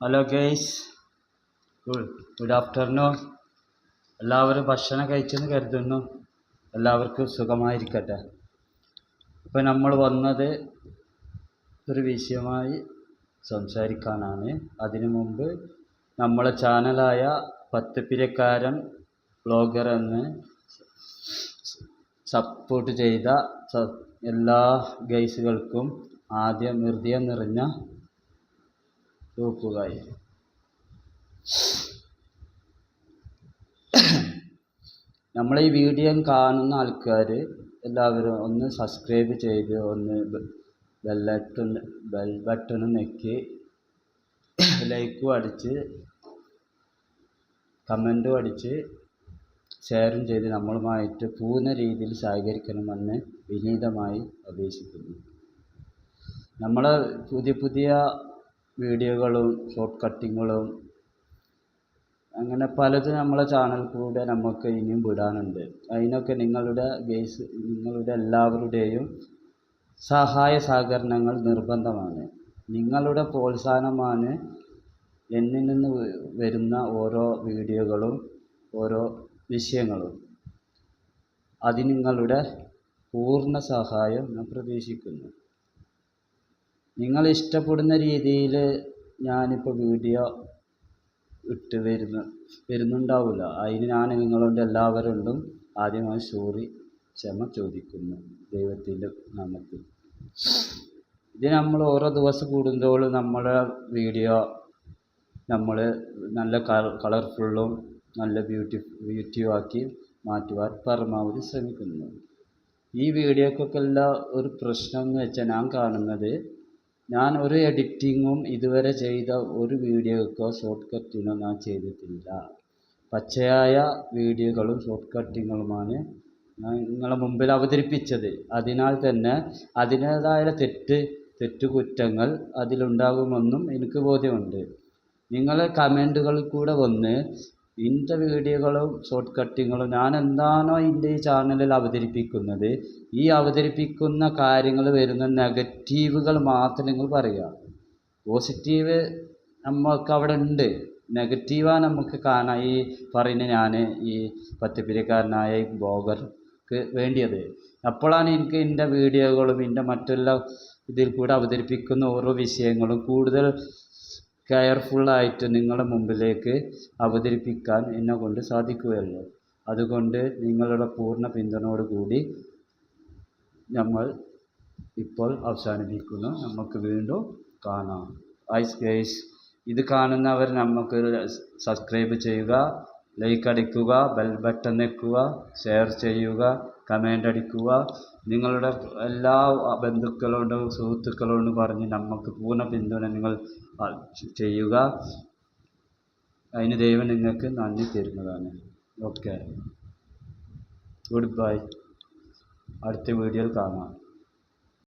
Hello guys, good afternoon. എല്ലാവരും ഭക്ഷണം കഴിച്ചെന്ന് കരുതുന്നു. എല്ലാവർക്കും സുഖമായിരിക്കട്ടെ. ഇപ്പം നമ്മൾ വന്നത് ഒരു വിഷയമായി സംസാരിക്കാനാണ്. അതിനു മുമ്പ് നമ്മളെ ചാനലായ പത്തപ്പിരക്കാരൻ വ്ളോഗർ എന്ന് സപ്പോർട്ട് ചെയ്ത എല്ലാ ഗെയ്സുകൾക്കും ആദ്യം ഹൃദയം നിറഞ്ഞ തൂക്കുകായി. നമ്മളെ ഈ വീഡിയോ കാണുന്ന ആൾക്കാർ എല്ലാവരും ഒന്ന് സബ്സ്ക്രൈബ് ചെയ്ത് ഒന്ന് ബെൽ ബട്ടൺ ഞെക്കി ലൈക്കും അടിച്ച് കമൻറ്റും അടിച്ച് ഷെയറും ചെയ്ത് നമ്മളുമായിട്ട് പൂർണ്ണ രീതിയിൽ സഹകരിക്കണമെന്ന് വിനീതമായി അപേക്ഷിക്കുന്നു. നമ്മളെ പുതിയ വീഡിയോകളും ഷോർട്ട് കട്ടിങ്ങുകളും അങ്ങനെ പലതും നമ്മളെ ചാനൽ കൂടെ നമുക്ക് ഇനിയും വിടാനുണ്ട്. അതിനൊക്കെ നിങ്ങളുടെ എല്ലാവരുടെയും സഹായ സഹകരണങ്ങൾ നിർബന്ധമാണ്. നിങ്ങളുടെ പ്രോത്സാഹനമാണ് എന്നിൽ നിന്ന് വരുന്ന ഓരോ വീഡിയോകളും ഓരോ വിഷയങ്ങളും. അതിന് നിങ്ങളുടെ പൂർണ്ണ സഹായം ഞാൻ പ്രതീക്ഷിക്കുന്നു. നിങ്ങൾ ഇഷ്ടപ്പെടുന്ന രീതിയിൽ ഞാനിപ്പോൾ വീഡിയോ ഇട്ട് വരുന്നുണ്ടാവില്ല. അതിന് ഞാൻ നിങ്ങളോട് എല്ലാവരോടും ആദ്യമായി ക്ഷമ ചോദിക്കുന്നു ദൈവത്തിൻ്റെ നാമത്തിൽ. ഇത് നമ്മൾ ഓരോ ദിവസം കൂടുന്തോറും നമ്മളെ വീഡിയോ നമ്മൾ നല്ല കളർഫുള്ളും നല്ല ബ്യൂട്ടിയും ആക്കി മാറ്റുവാൻ പരമാവധി ശ്രമിക്കുന്നു. ഈ വീഡിയോക്കൊക്കെ എല്ലാം ഒരു പ്രശ്നം എന്ന് വെച്ചാൽ ഞാൻ കാണുന്നത്, ഞാൻ ഒരു എഡിറ്റിങ്ങും ഇതുവരെ ചെയ്ത ഒരു വീഡിയോക്കോ ഷോർട്ട് കട്ടിനോ ഞാൻ ചെയ്തിട്ടില്ല. പച്ചയായ വീഡിയോകളും ഷോർട്ട് കട്ടിങ്ങുകളുമാണ് ഞാൻ നിങ്ങളുടെ മുമ്പിൽ അവതരിപ്പിച്ചത്. അതിനാൽ തന്നെ അതിൻ്റേതായ തെറ്റുകുറ്റങ്ങൾ അതിലുണ്ടാകുമെന്നും എനിക്ക് ബോധ്യമുണ്ട്. നിങ്ങളെ കമൻറ്റുകളിൽ കൂടെ വന്ന് ഇൻ്റെ വീഡിയോകളും ഷോർട്ട് കട്ടിങ്ങുകളും ഞാൻ എന്താണോ എൻ്റെ ഈ ചാനലിൽ അവതരിപ്പിക്കുന്നത്, ഈ അവതരിപ്പിക്കുന്ന കാര്യങ്ങൾ വരുന്ന നെഗറ്റീവുകൾ മാത്രം നിങ്ങൾ പറയുക. പോസിറ്റീവ് നമുക്ക് അവിടെ ഉണ്ട്, നെഗറ്റീവാണ് നമുക്ക് കാണാൻ ഈ പറയുന്ന ഞാൻ ഈ പത്തിപ്പിരിക്കാരനായ ഈ ബ്ലോഗർക്ക് വേണ്ടിയത്. അപ്പോഴാണ് എനിക്ക് എൻ്റെ വീഡിയോകളും എൻ്റെ മറ്റുള്ള ഇതിൽ കൂടെ അവതരിപ്പിക്കുന്ന ഓരോ വിഷയങ്ങളും കൂടുതൽ കെയർഫുള്ളായിട്ട് നിങ്ങളുടെ മുമ്പിലേക്ക് അവതരിപ്പിക്കാൻ എന്നെ കൊണ്ട് സാധിക്കുകയുള്ളൂ. അതുകൊണ്ട് നിങ്ങളുടെ പൂർണ്ണ പിന്തുണയോടുകൂടി നമ്മൾ ഇപ്പോൾ അവസാനിപ്പിക്കുന്നു. നമുക്ക് വീണ്ടും കാണാം. ഗൈസ്, ഇത് കാണുന്നവർ നമുക്ക് സബ്സ്ക്രൈബ് ചെയ്യുക, ലൈക്ക് അടിക്കുക, ബെൽ ബട്ടൺ ഞെക്കുക, ഷെയർ ചെയ്യുക, കമൻ്റ് അടിക്കുക. നിങ്ങളുടെ എല്ലാ ബന്ധുക്കളോടും സുഹൃത്തുക്കളോടും പറഞ്ഞ് നമുക്ക് പൂർണ്ണ പിന്തുണ നിങ്ങൾ ചെയ്യുക. അതിന് ദൈവം നിങ്ങൾക്ക് നന്ദി തരുന്നതാണ്. Okay, good bye. അടുത്ത വീഡിയോയിൽ കാണാം.